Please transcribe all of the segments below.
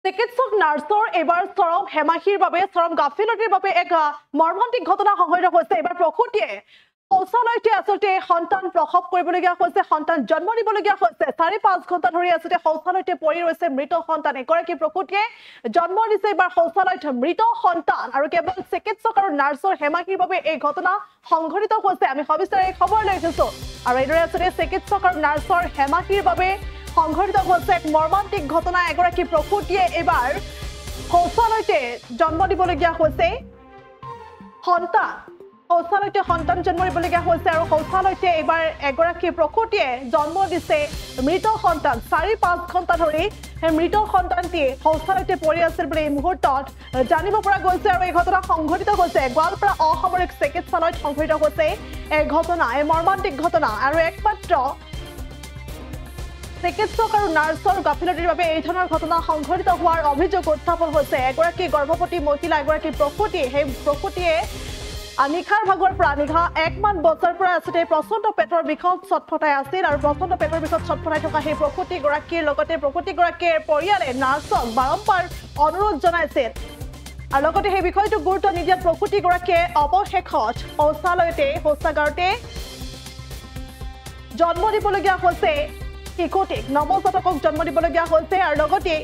চিকিৎসক নাৰ্ছৰ এবাৰ চৰম হেমাহিৰ বাবে চৰম গাফিলতিৰ বাবে এক মৰ্মান্তিক ঘটনা সংঘটিত হৈছে। এবাৰ প্ৰসূতিয়ে শৌচালয়তে আচলতে সন্তান প্ৰসৱ কৰিবলগীয়া হৈছে, সন্তান জন্ম দিবলগীয়া হৈছে। ৪-৫ ঘণ্টা ধৰি আচলতে শৌচালয়তে পৰি ৰৈছে মৃত সন্তান। এগৰাকী প্ৰসূতিয়ে জন্ম দিছে এবাৰ শৌচালয়ত মৃত সন্তান আৰু কেৱল চিকিৎসক আৰু নাৰ্ছৰ হেমাহিৰ বাবে এই ঘটনা সংঘটিত হৈছে। আমি সবিস্তাৰে এই খবৰ লৈ আহিছোঁ আৰু এইদৰে আচলতে চিকিৎসক আৰু নাৰ্ছৰ হেমাহিৰ বাবে সংঘটিত হৈছে এক মৰ্মান্তিক ঘটনা। এগৰাকী প্ৰসূতিয়ে এবাৰ শৌচালয়তে জন্ম দিবলগীয়া হৈছে সন্তান, শৌচালয়তে সন্তান জন্ম দিবলগীয়া হৈছে আৰু শৌচালয়তে এবাৰ এগৰাকী প্ৰসূতিয়ে জন্ম দিছে মৃত সন্তান। ৪-৫ ঘণ্টা ধৰি মৃত সন্তানটিয়ে শৌচালয়তে পৰি আছিল বুলি এই মুহূৰ্তত জানিব পৰা গৈছে আৰু এই ঘটনা সংঘটিত হৈছে গোৱালপাৰা অসামৰিক চিকিৎসালয়ত সংঘটিত হৈছে এই ঘটনা, এই মৰ্মান্তিক ঘটনা। আৰু একমাত্ৰ চিকিৎসক আৰু নাৰ্ছৰ গাফিলতিৰ বাবে এই ধৰণৰ ঘটনা সংঘটিত হোৱাৰ অভিযোগ উত্থাপন হৈছে। এগৰাকী গৰ্ভৱতী মহিলা, এগৰাকী প্ৰসূতি, সেই প্ৰসূতিয়ে নিশাৰ ভাগৰ পৰা নিশা 1 মান বজাৰ পৰা আচলতে প্ৰচণ্ড পেটৰ বিষত ছটফটাই আছিল আৰু প্ৰচণ্ড পেটৰ বিষত ছটফটাই থকা সেই প্ৰসূতিগৰাকীৰ লগতে প্ৰসূতিগৰাকীৰ পৰিয়ালে নাৰ্ছক বাৰম্বাৰ অনুৰোধ জনাইছিল আৰু লগতে সেই বিষয়টো গুৰুত্ব নিদিয়াত প্ৰসূতিগৰাকীয়ে অৱশেষত শৌচালয়তে শৌচাগাৰতে জন্ম দিবলগীয়া হৈছে শিশুটিক, নৱজাতকক জন্ম দিবলগীয়া হৈছে আৰু লগতে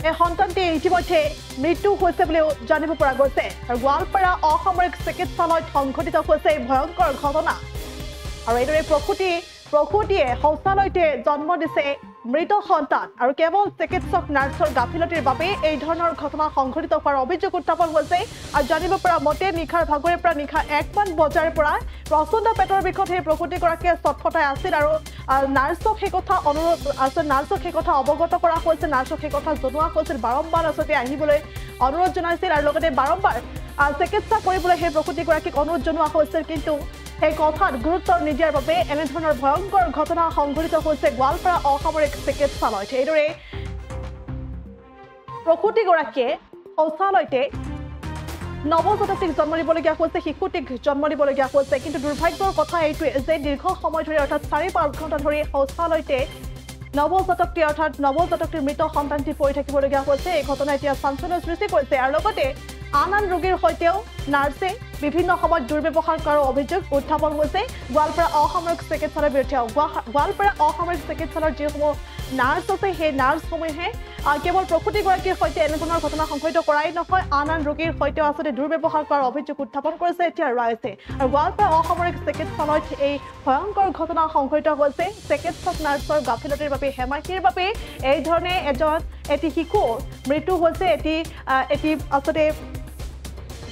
এই সন্তানটি ইতিমধ্যে মৃত্যু হৈছে বুলিও জানিব পৰা গৈছে। আৰু গোৱালপাৰা অসামৰিক চিকিৎসালয়ত সংঘটিত হৈছে এই ভয়ংকৰ ঘটনা আৰু এইদৰে প্ৰসূতিয়ে শৌচালয়তে জন্ম দিছে মৃত সন্তান আৰু কেৱল চিকিৎসক নাৰ্ছৰ গাফিলতিৰ বাবে এই ধৰণৰ ঘটনা সংঘটিত হোৱাৰ অভিযোগ উত্থাপন হৈছে। আৰু জানিব পৰা মতে নিশাৰ ভাগৰে পৰা নিশা 1 মান বজাৰ পৰা প্ৰচণ্ড পেটৰ বিষত সেই প্ৰসূতিগৰাকীয়ে ছটফটাই আছিল আৰু নাৰ্ছক সেই কথা অনুৰোধ নাৰ্ছক সেই কথা অৱগত কৰা হৈছিল, নাৰ্ছক সেই কথা জনোৱা হৈছিল, বাৰম্বাৰ আচলতে আহিবলৈ অনুৰোধ জনাইছিল আৰু লগতে বাৰম্বাৰ চিকিৎসা কৰিবলৈ সেই প্ৰসূতিগৰাকীক অনুৰোধ জনোৱা হৈছিল। কিন্তু সেই কথাত গুৰুত্ব নিদিয়াৰ বাবে এনেধৰণৰ ভয়ংকৰ ঘটনা সংঘটিত হৈছে গোৱালপাৰা অসামৰিক চিকিৎসালয়ত। এইদৰে প্ৰসূতিগৰাকীয়ে শৌচালয়তে নৱজাতকক জন্ম দিবলগীয়া হৈছে, শিশুটিক জন্ম দিবলগীয়া হৈছে। কিন্তু দুৰ্ভাগ্যৰ কথা এইটোৱে যে দীৰ্ঘ সময় ধৰি অৰ্থাৎ ৪-৫ ঘণ্টা ধৰি শৌচালয়তে নৱজাতকটিৰ মৃত সন্তানটি পৰি থাকিবলগীয়া হৈছে। এই ঘটনা এতিয়া চাঞ্চল্যৰ সৃষ্টি কৰিছে আৰু লগতে আন ৰোগীৰ সৈতেও নাৰ্ছে বিভিন্ন সময়ত দুৰ্ব্যৱহাৰ কৰাৰ অভিযোগ উত্থাপন হৈছে গোৱালপাৰা অসামৰিক চিকিৎসালয়ৰ বিৰুদ্ধে। গোৱালপাৰা অসামৰিক চিকিৎসালয়ৰ যিসমূহ নাৰ্ছ আছে সেই নাৰ্ছসমূহে কেৱল প্ৰসূতিগৰাকীৰ সৈতে এনেধৰণৰ ঘটনা সংঘটিত কৰাই নহয়, আন ৰোগীৰ সৈতেও আচলতে দুৰ্ব্যৱহাৰ কৰাৰ অভিযোগ উত্থাপন কৰিছে এতিয়া ৰাইজে। আৰু গোৱালপাৰা অসামৰিক চিকিৎসালয়ত এই ভয়ংকৰ ঘটনা সংঘটিত হৈছে চিকিৎসক নাৰ্ছৰ গাফিলতিৰ বাবে, হেমাহিৰ বাবে। এই ধৰণে এটি শিশুৰ মৃত্যু হৈছে, এটি আচলতে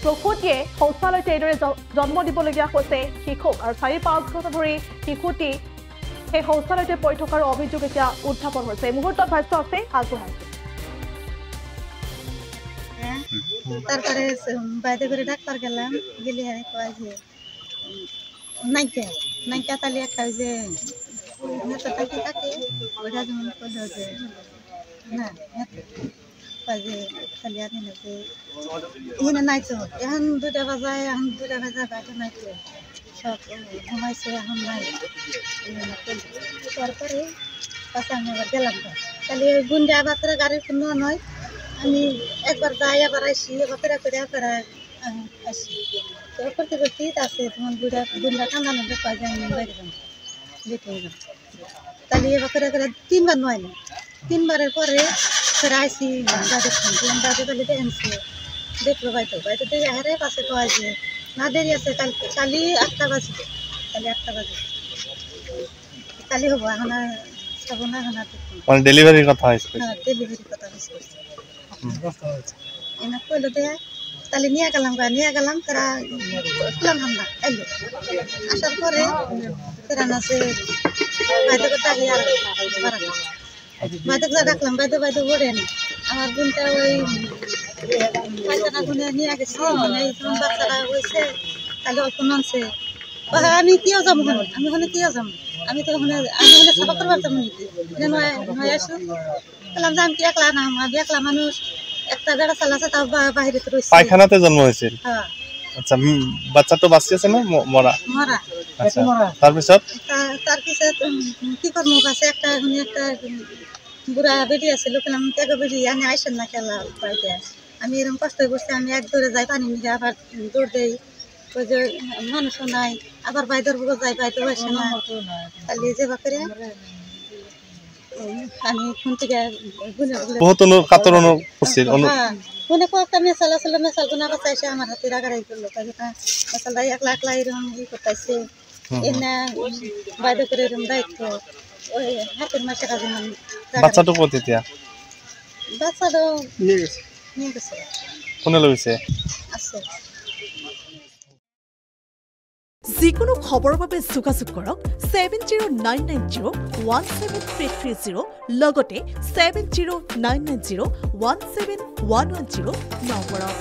প্ৰসূতিয়ে শৌচালয়তে এইদৰে জন্ম দিবলগীয়া হৈছে শিশুক আৰু ৪-৫ ঘণ্টা ধৰি শিশুটি সেই শৌচালয়তে পৰি থকাৰ অভিযোগ এতিয়া উত্থাপন হৈছে। এই মুহূৰ্তত ভাষ্য আছে আগবঢ়াইছে। তারপরে বাইরে করে ডাক্তার গেলাম, গেলে কয় যে নাইকা তাহলে একটা যে থাকে ওটা যেমন করলো যে না কয় যে তাহলে আর যে এখানে নাইছো, এখন 2টা বাজায়, বাইরে নাইছে, সব ঘুমাইছে, এখন নাই। তারপরে পাশে আমি আবার গেলাম, তাহলে গুন্ডা আবার করে গাড়ির কোনো নয়, আমি একবার যাই আবার আসি, এবার করে আসি। তো করতে আছে তখন গুন্ডা কান্দানো কয় যে আমি বাইরে যাবো, যেতে হবে। তাহলে এবার করে 3বার নয় না, 3বারের পরে ফের আসি দাদু তাহলে দেখছে দেখলো বাইতো দেখে হারে পাশে কয় যে না দেরি আছে, কালি 8টা বাজবে, কালি 8টা বাজে, কালি হবো, এখন আর যাবো না, এখন আর মানে ডেলিভারির কথা হয়েছে। হ্যাঁ, ডেলিভারির কথা হয়েছে এনা কইলো দেয়া, তাহলে নিয়ে গেলাম তারা খুলাম আমরা এলো। আসার পরে তারা নাচে বাইদকে ডাকি আর বাইদক যা ডাকলাম, বাইদো ওড়েন। আমার বোনটা ওই পায়খানা গুনে নিয়ে গেছে, মানে বাচ্চারা হয়েছে, তাহলে অল্প নামছে। আমি কিও যাবো, আমি ওখানে কিও যাবো, আমি তো ওখানে সাফা করবার যাবো নয় আসো। বললাম যে আমি কি একলা না, আমি একলা মানুষ, একটা বেড়া চালাছে, তাও বাইরে তো রয়েছে। পায়খানাতে জন্ম হয়েছিল? হ্যাঁ। আচ্ছা, বাচ্চা তো বাঁচিয়েছে না মরা? আচ্ছা, তারপিছত কি করবো, কাছে একটা বুড়া বেরিয়ে আছে লোকের ত্যাগ বেরিয়ে আমি আইসেন না খেলা বাড়িতে আমি এরকম কষ্ট করছি আমি এক দৌড়ে যাই পানি নিয়ে আবার দৌড় দেই ওই যে মানুষও নাই আবার বাই দৌড়বো যাই বাইতে বসে না খালি যে বাকরে আমি ফোন থেকে বহুত কাতর করছিল মনে কয়েকটা মেশাল আসলে মেশাল গুনা বাঁচাইছে আমার হাতে রাগারাই করলো মেশালটা একলা একলা এরকম করতেছে এনে বাইরে করে এরকম দায়িত্ব ওই হাতের মাসের কাজে বাচ্চাটো কত এতিয়া বাচ্চাটা নিয়ে গেছে কোনে লৈছে আছে যিকোনো খবৰৰ বাবে যোগাযোগ কৰক 7099017330 লগতে 7099017110 নম্বৰত।